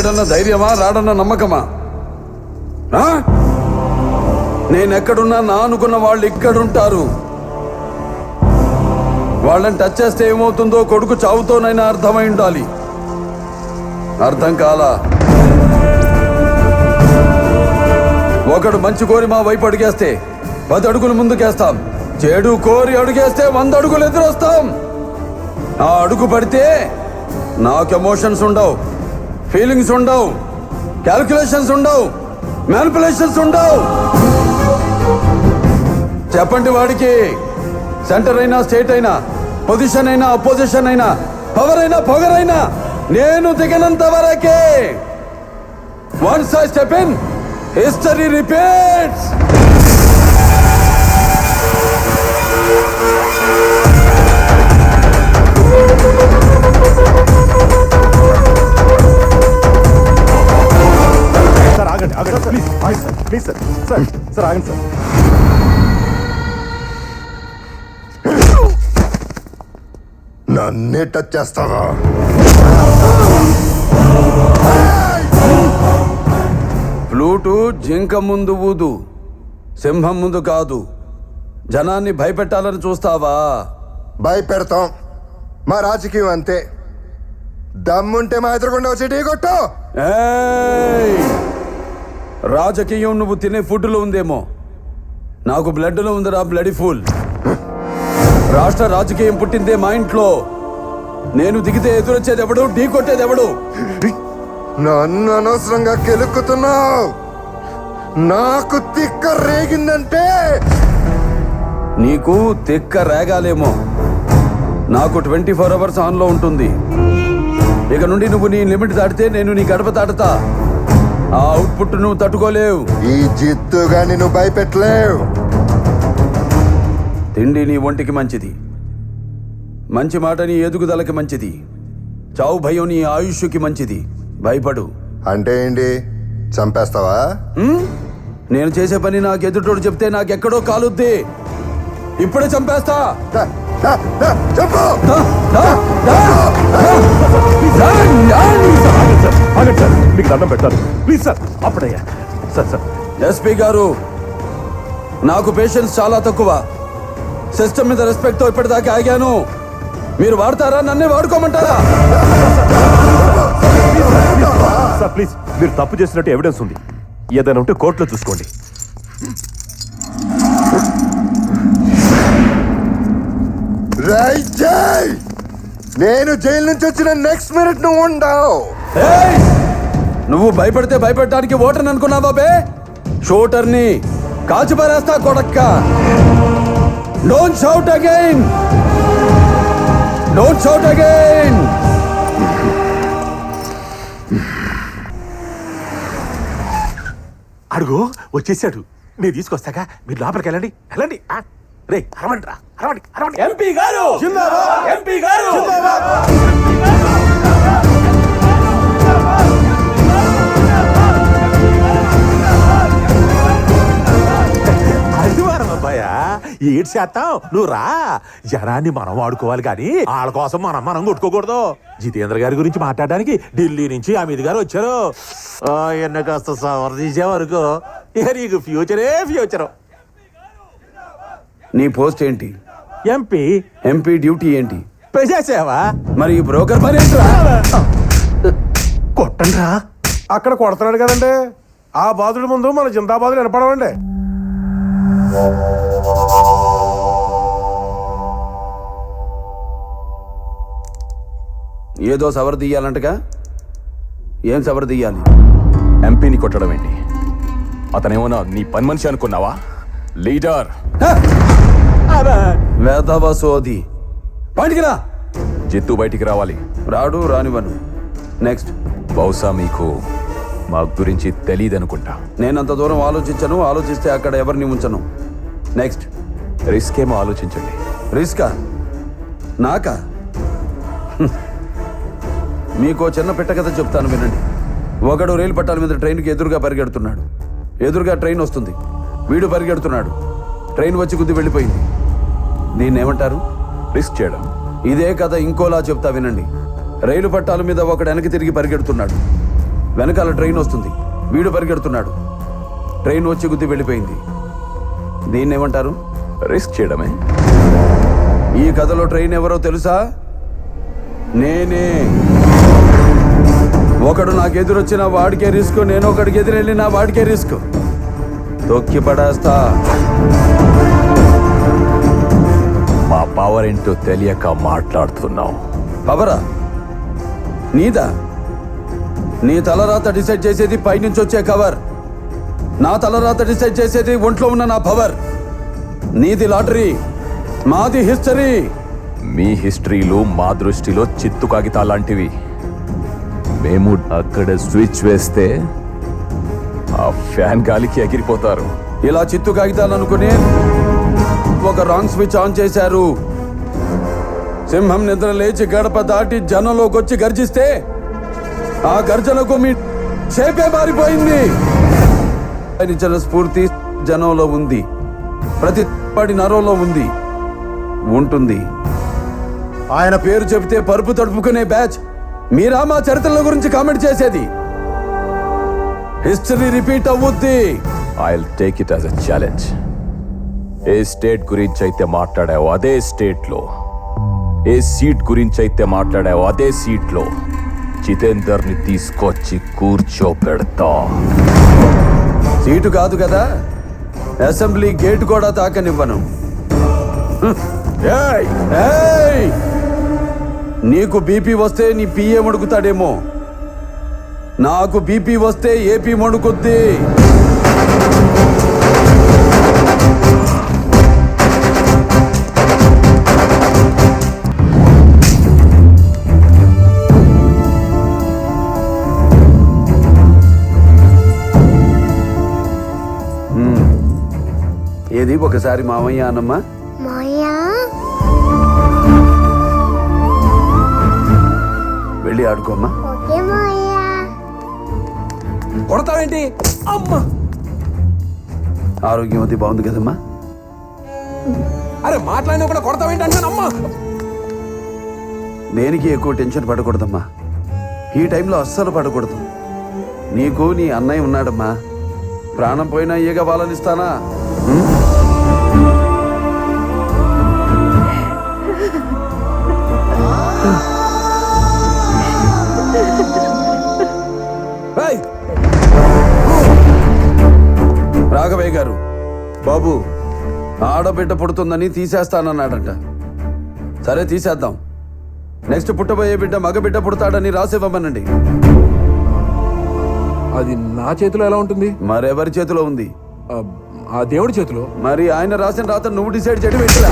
లేడన్న ధైర్యమా, రాడన్న నమ్మకమా? నేనెక్కడున్నా నా అనుకున్న వాళ్ళు ఇక్కడుంటారు. వాళ్ళని టచ్ చేస్తే ఏమవుతుందో కొడుకు చావుతోనైనా అర్థమై ఉండాలి. అర్థం కాలా? ఒకడు మంచి కోరి మా వైపు అడుగేస్తే 10 అడుగులు ముందుకేస్తాం. చెడు కోరి అడుగేస్తే 100 అడుగులు ఎదురొస్తాం. ఆ అడుగు పడితే నాకు ఎమోషన్స్ ఉండవు, ఫీలింగ్స్ ఉండవు, క్యాల్కులేషన్స్ ఉండవు, మ్యానిపులేషన్స్ ఉండవు. చెప్పండి వాడికి. సెంటర్ అయినా, స్టేట్ అయినా, పొజిషన్ అయినా, అపోజిషన్ అయినా, పవర్ అయినా, పొగరైనా నేను దిగనంత వరకే. Once I step in, history repeats. Sir ఆగండి, ఆగండి please, please sir, sir sir ఆగండి సార్. నన్నే టచ్ చేస్తావా? ఫ్లూటు జింక ముందు ఊదు, సింహం ముందు కాదు. జనాన్ని భయపెట్టాలని చూస్తావా? భయపెడతాం. మా రాజకీయం అంతే. దమ్ముంటే మా ఎదురుకుండా వచ్చి ఢీ కొట్టు. ఏయ్! రాజకీయం నువ్వు తినే ఫుడ్లో ఉందేమో, నాకు బ్లడ్లో ఉందిరా బ్లడీ ఫుల్. రాష్ట్ర రాజకీయం పుట్టిందే మా ఇంట్లో. నేను దిగితే ఎదురొచ్చేది ఎవడు, ఢీ కొట్టేది ఎవడు? నన్ను అనవసరంగా కెలుక్కుతున్నావు. నాకు తిక్క రేగిందంటే నీకు తిక్క రేగాలేమో, నాకు 24 అవర్స్ ఆన్లో ఉంటుంది. ఇక నుండి నువ్వు నీ లిమిట్ దాటితే నేను నీ గడప దాటుతా. ఆ అవుట్పుట్ నువ్వు తట్టుకోలేవు. ఈ జిత్తుగా నిన్ను భయపెట్టలేవు. తిండి నీ ఒంటికి మంచిది, మంచి మాట నీ ఎదుగుదలకి మంచిది, చావు భయం నీ ఆయుష్కి మంచిది. భయపడు. అంటే ఏంటి? చంపేస్తావా? నేను చేసే పని నాకు ఎదుటోడు చెప్తే నాకెక్కడో కాలుద్ది. ఇప్పుడే చంపేస్తా. చెప్పు. ఆగండి సార్, మీకు దండం పెట్టారు ప్లీజ్ సార్. అప్పుడయ్యా సార్. సార్ ఎస్పీ గారు, నాకు పేషెన్స్ చాలా తక్కువ. సిస్టమ్ మీద రెస్పెక్ట్తో ఇప్పటిదాకా ఆగాను. మీరు వాడతారా, నన్నే వాడుకోమంటారా? సార్ ప్లీజ్, మీరు తప్పు చేసినట్టు ఎవిడెన్స్ ఉంది. ఏదైనా ఉంటే కోర్టులో చూసుకోండి. నేను జైలు నుంచి వచ్చిన నెక్స్ట్ మినిట్ నువ్వు ఉండవు. నువ్వు భయపడితే భయపెట్టడానికి ఓటర్ని అనుకున్నావా బే? షూటర్ని కాల్చి పారేస్తా కొడక్క. Don't shout again, don't shout again. అడుగు వచ్చేసాడు. నేను తీసుకొస్తాగా, మీరు లోపలికి వెళ్ళండి. వెళ్ళండి రే, అరవండి రా, అరవండి అరవండి. ఎంపీ గారు, ఎంపీ గారు. అదివారం అబ్బాయా, ఏడు శాతం నువ్వు రా. జనాన్ని మనం వాడుకోవాలి కానీ వాళ్ళ కోసం మనం కొట్టుకోకూడదు. జితేంద్ర గారి గురించి మాట్లాడడానికి ఢిల్లీ నుంచి అమిత్ గారు వచ్చారు. ఎన్న కాస్త సవర్ తీసే వరకు ఇక నీకు ఫ్యూచరే ఫ్యూచరు. నీ పోస్ట్ ఏంటి? ఎంపీ. ఎంపీ డ్యూటీ ఏంటి? ప్రజాసేవ. మరి ఈ బ్రోకర్ పని ఏంట్రా? కొట్టండి రా. అక్కడ కొడుతున్నాడు కదండి, ఆ బాధుడి ముందు మన జిందాబాదులు వినపడవండి. ఏదో సవర్ తీయాలంటగా. ఏం సవర్ తీయాలి? ఎంపీని కొట్టడం ఏంటి? అతనేమన్నా నీ పని మనిషి అనుకున్నావా? లీడర్. వేదవ సోది. బయటికి రా. జిత్తు బయటికి రావాలి. రాడు, రానివ్వను. నెక్స్ట్. బహుశా మీకు మా గురించి తెలియదనుకుంటా. నేనంత దూరం ఆలోచించను. ఆలోచిస్తే అక్కడ ఎవరిని ఉంచను. నెక్స్ట్. రిస్క్ ఏమో ఆలోచించండి. రిస్కా? నాకా? మీకో చిన్న పెట్ట కథ చెప్తాను వినండి. ఒకడు రైలు పట్టాల మీద ట్రైన్కి ఎదురుగా పరిగెడుతున్నాడు. ఎదురుగా ట్రైన్ వస్తుంది. వీడు పరిగెడుతున్నాడు. ట్రైన్ వచ్చి గుద్ది వెళ్ళిపోయింది. దీన్ని ఏమంటారు? రిస్క్ చేయడం. ఇదే కథ ఇంకోలా చెప్తా వినండి. రైలు పట్టాల మీద ఒకడు వెనక్కి తిరిగి పరిగెడుతున్నాడు. వెనకాల ట్రైన్ వస్తుంది, వీడు పరిగెడుతున్నాడు, ట్రైన్ వచ్చి గుద్ది వెళ్ళిపోయింది. దీన్ని ఏమంటారు? రిస్క్ చేయడమే. ఈ కథలో ట్రైన్ ఎవరో తెలుసా? నేనే. ఒకడు నాకు ఎదురొచ్చిన వాడికే రిస్క్, నేను ఒకడికి ఎదురెళ్ళిన వాడికే రిస్క్. తొక్కి పడేస్తా. మా పవర్ ఏంటో తెలియక మాట్లాడుతున్నావు. పవరా? నీదా? నీ తలరాత డిసైడ్ చేసేది పైనుంచి వచ్చే కవర్. నా తలరాత డిసైడ్ చేసేది ఒంట్లో ఉన్న నా పవర్. నీది లాటరీ, మాది హిస్టరీ. మీ హిస్టరీలు మా దృష్టిలో చిత్తు కాగితాలు లాంటివి. మేము అక్కడ స్విచ్ వేస్తే ఆ ఫ్యాన్ గాలికి ఎగిరిపోతారు. ఇలా చిత్తు కాగితాలు అనుకుని ఒక రాంగ్ స్విచ్ ఆన్ చేశారు. సింహం నిద్ర లేచి గడప దాటి జనంలోకి వచ్చి గర్జిస్తే ఆ గర్జనకు మీ చేపే మారిపోయింది. జన స్ఫూర్తి జనంలో ఉంది, ప్రతి పడి నరంలో ఉంది, ఉంటుంది. ఆయన పేరు చెబితే పరుపు తడుపుకునే బ్యాచ్ మీరా మా చరిత్రల గురించి కామెంట్ చేసేది? హిస్టరీ రిపీట్ అవుద్ది. I'll take it as a challenge. A state గురించి అయితే మాట్లాడావో అదే స్టేట్ లో, ఏ సీట్ గురించి అయితే మాట్లాడావో అదే సీట్ లో జితేందర్ ని తీసుకొచ్చి కూర్చోపెడతా. సీటు కాదు కదా, అసెంబ్లీ గేట్ కూడా తాకనివ్వను. ఏయ్! ఏయ్! నీకు బీపీ వస్తే నీ పిఏ మడుకుతాడేమో, నాకు బీపీ వస్తే ఏపీ మడుకుద్ది. ఏది ఒకసారి మామయ్య అన్నమ్మా. మాయా వెళ్ళి ఆడుకోమ్మా. ఓకే మాయా. కొడతావేంటి? అమ్మా, ఆరోగ్యం అది బాగుంది కదమ్మా. అరే మాట్లాడినా కూడా కొడతావేంటి అంటానమ్మా. దేనికి ఎక్కువ టెన్షన్ పడకూడదమ్మా. ఈ టైంలో అస్సలు పడకూడదు. నీకు నీ అన్నయ్య ఉన్నాడమ్మా. ప్రాణం పోయినా ఈగ వాళ్ళనిస్తానా? రాఘవయ్య గారు, బాబు ఆడబిడ్డ పుడుతుందని తీసేస్తానన్నాడంట. సరే తీసేద్దాం. నెక్స్ట్ పుట్టబోయే బిడ్డ మగబిడ్డ పుడతాడని రాసివ్వమనండి. అది నా చేతిలో ఎలా ఉంటుంది? మరెవరి చేతిలో ఉంది? ఆ దేవుడి చేతిలో. మరి ఆయన రాసిన రాత నువ్వు డిసైడ్ చేయడం ఏంటిరా?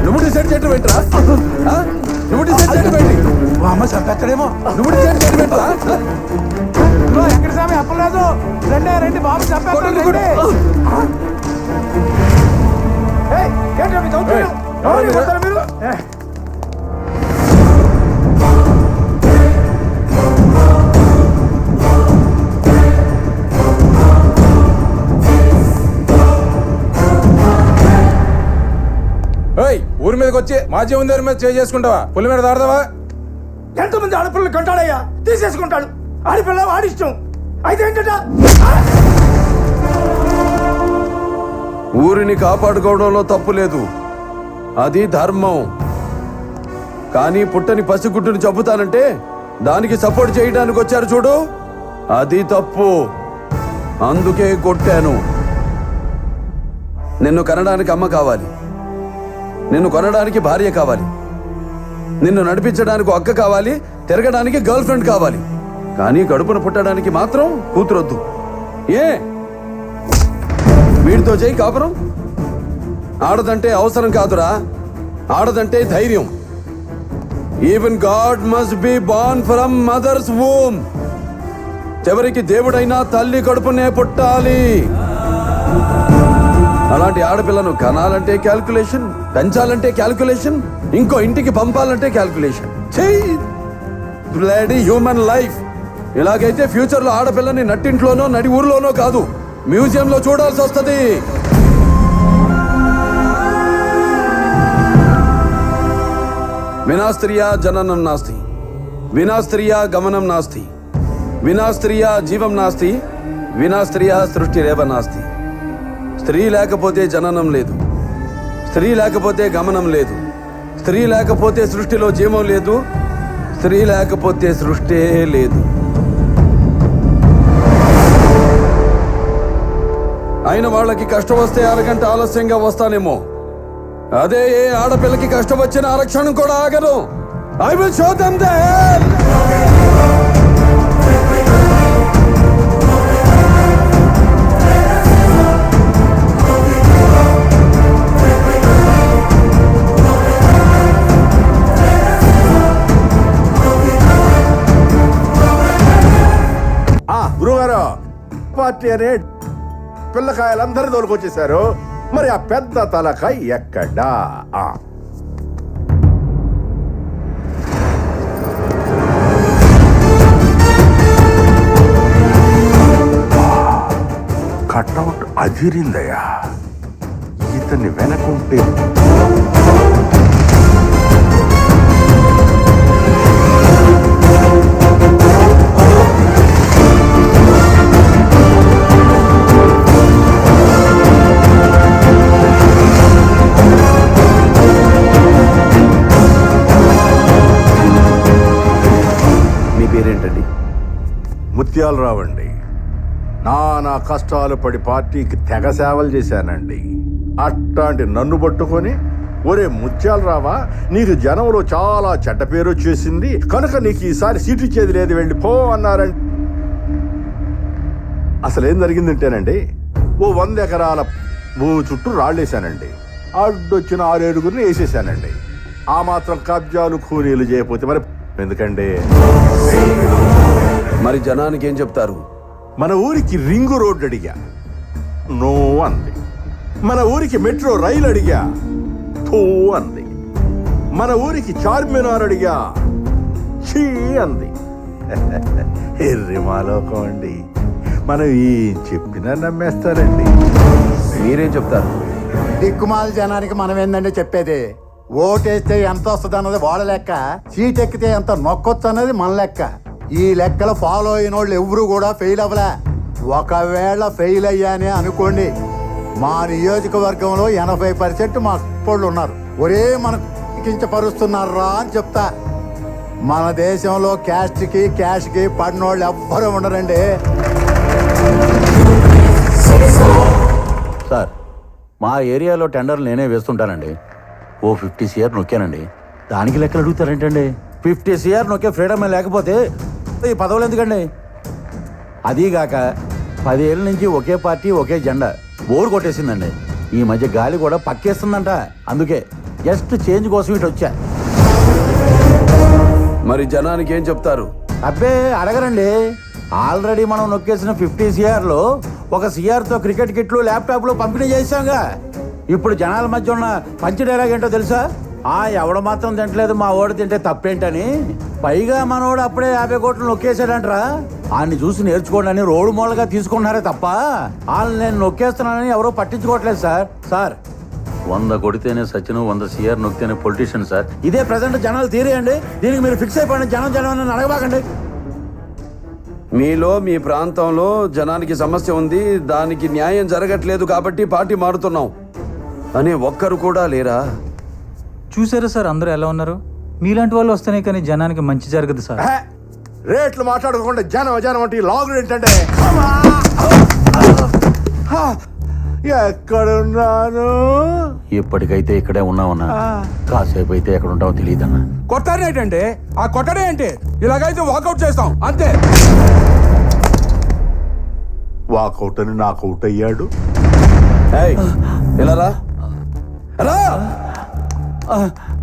నువ్వు డిసైడ్ చేయడం ఏంట్రా? నువ్వు డిసైడ్ చేయడం ఏంటి? అమ్మ చంపేస్తాడేమో. నువ్వు డిసైడ్ చేయడం ఏంట్రా? ఎక్కడ స్వామి అప్పలేదు. రెండే రెండు బాబు చంపేస్తాడు. ఊరి మీదకి వచ్చి మా జీవన మీద చేసుకుంటావా? పులి మీద దాడదావా? ఎంతమంది ఆడపిల్లలు కంటాడయ్యా, తీసేసుకుంటాడు. ఆడపిల్ల ఆడిష్టం అయితే ఏంటట? ఊరిని కాపాడుకోవడంలో తప్పు లేదు, అది ధర్మం. కానీ పుట్టని పసిగుడ్డుని చంపుతానంటే దానికి సపోర్ట్ చేయడానికి వచ్చారు చూడు, అది తప్పు. అందుకే కొట్టాను. నిన్ను కనడానికి అమ్మ కావాలి, నిన్ను కొనడానికి భార్య కావాలి, నిన్ను నడిపించడానికి అక్క కావాలి, తిరగడానికి గర్ల్ ఫ్రెండ్ కావాలి. కానీ కడుపున పుట్టడానికి మాత్రం కూతురొద్దు. ఏ వీడితో చేయి కాపురం? ఆడదంటే అవసరం కాదురా, ఆడదంటే ధైర్యం. Even God must be born from mothers womb. చివరికి దేవుడైనా తల్లి కడుపునే పుట్టాలి. అలాంటి ఆడపిల్లను కనాలంటే క్యాల్కులేషన్, పెంచాలంటే క్యాల్కులేషన్, ఇంకో ఇంటికి పంపాలంటే క్యాల్కులేషన్. Bloody human life. ఇలాగైతే ఫ్యూచర్ లో ఆడపిల్లని నట్టింట్లోనో నడి ఊర్లోనో కాదు, మ్యూజియంలో చూడాల్సి వస్తుంది. వినా స్త్రియా జననం నాస్తి, వినా స్త్రియా గమనం నాస్తి. వినా స్త్రియా జీవం నాస్తి, వినా స్త్రియా సృష్టిరేవ నాస్తి. స్త్రీ లేకపోతే జననం లేదు, స్త్రీ లేకపోతే గమనం లేదు, స్త్రీ లేకపోతే సృష్టిలో జీవం లేదు, స్త్రీ లేకపోతే సృష్టే లేదు. అయిన వాళ్ళకి కష్టం వస్తే అరగంట ఆలస్యంగా వస్తానేమో, అదే ఏ ఆడపిల్లకి కష్టం వచ్చిన ఆరక్షణం కూడా ఆగను. I will show them the hell. గురుగారు, పార్టీ అనే పిల్లకాయలందరూ తోలుకొచ్చేసారు. మరి ఆ పెద్ద తలకాయ ఎక్కడా? కట్అవుట్ అదిరిందయ్యా. ఇతన్ని వెనకుంటే పేరేంటండి? ముత్యాలరావు అండి. నానా కష్టాలు పడి పార్టీకి తెగ సేవలు చేశానండి. అట్లాంటి నన్ను పట్టుకొని, ఒరే ముత్యాలరావా, నీకు జనంలో చాలా చెడ్డ పేరు వచ్చేసింది కనుక నీకు ఈసారి సీటు ఇచ్చేది లేదు, వెళ్ళి పో అన్నారండి. అసలు ఏం జరిగిందంటేనండి, ఓ 100 ఎకరాల భూ చుట్టూ రాళ్ళేశానండి. అడ్డొచ్చిన 6-7 వేసేసానండి. ఆ మాత్రం కబ్జాలు ఖూనీలు చేయకపోతే మరి ఎందుకండి? మరి జనానికి ఏం చెప్తారు? మన ఊరికి రింగు రోడ్డు అడిగా, నో అంది. మన ఊరికి మెట్రో రైలు అడిగా, థూ అంది. మన ఊరికి చార్మినార్ అడిగా, చీ అంది. ఎర్రిమాలోకం అండి. మనం ఏం చెప్పినా నమ్మేస్తారండి. మీరేం చెప్తారు? దిక్కుమాల జనానికి మనం ఏందంటే చెప్పేది, ఓటేస్తే ఎంత వస్తుంది అన్నది వాళ్ళ లెక్క, సీట్ ఎక్కితే ఎంత నొక్కొచ్చు అన్నది మన లెక్క. ఈ లెక్కలు ఫాలో అయిన వాళ్ళు ఎవరు కూడా ఫెయిల్ అవ్వలే. ఒకవేళ ఫెయిల్ అయ్యానే అనుకోండి, మా నియోజకవర్గంలో 80% మా వాళ్ళు ఉన్నారు. ఒరే మనకు కించపరుస్తున్నారా అని చెప్తా. మన దేశంలో క్యాస్ట్కి క్యాష్కి పడినోళ్ళు ఎవ్వరూ ఉండరండి. సార్, మా ఏరియాలో టెండర్లు నేనే వేస్తుంటానండి. ఓ 50 CR నొక్కానండి. దానికి లెక్కలు అడుగుతారేంటండి? 50 CR నొక్కే ఫ్రీడమ్ లేకపోతే ఈ పదవులు ఎందుకండి? అదీగాక 10 ఏళ్ళ నుంచి ఒకే పార్టీ ఒకే జెండా బోర్ కొట్టేసిందండి. ఈ మధ్య గాలి కూడా పక్కేస్తుందంట. అందుకే జస్ట్ చేంజ్ కోసం ఇటు వచ్చా. మరి జనానికి ఏం చెప్తారు? అబ్బే అడగరండి. ఆల్రెడీ మనం నొక్కేసిన 50 CRలో 1 CRతో క్రికెట్ కిట్లు ల్యాప్టాప్లు పంపిణీ చేశాంగా. ఇప్పుడు జనాల మధ్య ఉన్న పంచి డైలాగ్ ఏంటో తెలుసా? ఎవడు మాత్రం తింటలేదు, మా ఓడి తింటే తప్పేంటని. పైగా మనోడు అప్పుడే 50 కోట్లు నొక్కేశాడంట్రా. ఆయన్ని చూసి నేర్చుకోండి రోడ్డు మూలగా తీసుకున్నారే తప్ప వాళ్ళు నేను నొక్కేస్తున్నానని ఎవరో పట్టించుకోవట్లేదు సార్. సార్ 100 కొడితేనే సచిన్, 100 CR నొక్కితేనే పొలిటీషియన్ సార్. ఇదే ప్రజెంట్ జనాలు తీరేయండి. దీనికి మీరు ఫిక్స్ అయిపోయింది. జనం అని అడగబాకండి. మీలో మీ ప్రాంతంలో జనానికి సమస్య ఉంది, దానికి న్యాయం జరగట్లేదు కాబట్టి పార్టీ మారుతున్నాం అని ఒక్కరు కూడా లేరా? చూసారా సార్ అందరూ ఎలా ఉన్నారు? మీలాంటి వాళ్ళు వస్తేనే కానీ జనానికి మంచి జరగదు సార్. రేట్లు మాట్లాడుకోకుండా జనం అంటే లాగులు ఏంటంటే, ఎక్కడున్నాను? ఇప్పటికైతే ఇక్కడే ఉన్నామన్నా. కాసేపు అయితే ఎక్కడ ఉంటామో తెలియదన్నా. కొట్టారేంటంటే ఆ కొట్టడే అంటే ఇలాగైతే వాకౌట్ చేస్తాం అంతే. వాకౌట్ అని నాకౌట్ అయ్యాడు. ఇలా రా.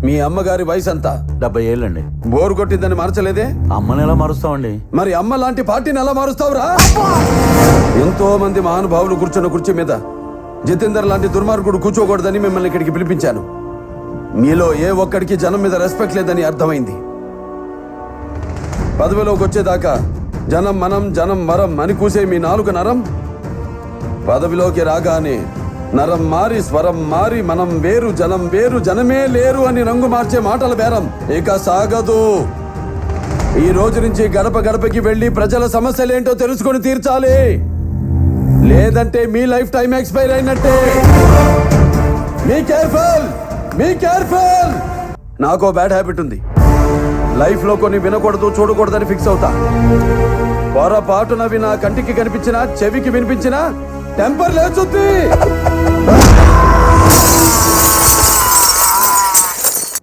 మీ అమ్మగారి వయసు అంతా 70 ఏళ్ళండి. బోరు కొట్టిందని మార్చలేదే? అమ్మని ఎలా మారుస్తామండి? మరి అమ్మ లాంటి పార్టీని ఎలా మారుస్తావురా? ఎంతో మంది మహానుభావులు కూర్చున్న కుర్చీ మీద జితేందర్ లాంటి దుర్మార్గుడు కూర్చోకూడదని మిమ్మల్ని ఇక్కడికి పిలిపించాను. మీలో ఏ ఒక్కడికి జనం మీద రెస్పెక్ట్ లేదని అర్థమైంది. పదవిలోకి వచ్చేదాకా జనం మనం జనం మరం అని కూసే మీ నాలుగు నరం పదవిలోకి రాగానే నరం మారి స్వరం మారి మనం వేరు జనం వేరు జనమే లేరు అని రంగు మార్చే మాటల బేరం ఇక సాగదు. ఈ రోజు నుంచి గడప గడపకి వెళ్ళి ప్రజల సమస్యలేంటో తెలుసుకొని తీర్చాలి. లేదంటే మీ లైఫ్ టైం ఎక్స్పైర్ అయినట్టే. Be careful, be careful. నాకో బ్యాడ్ హ్యాబిట్ ఉంది. లైఫ్ లో కొన్ని వినకూడదు, చూడకూడదని ఫిక్స్ అవుతా. పొరపాటునవి నా కంటికి కనిపించినా, చెవికి వినిపించినా టెంపర్ లేచుద్ది.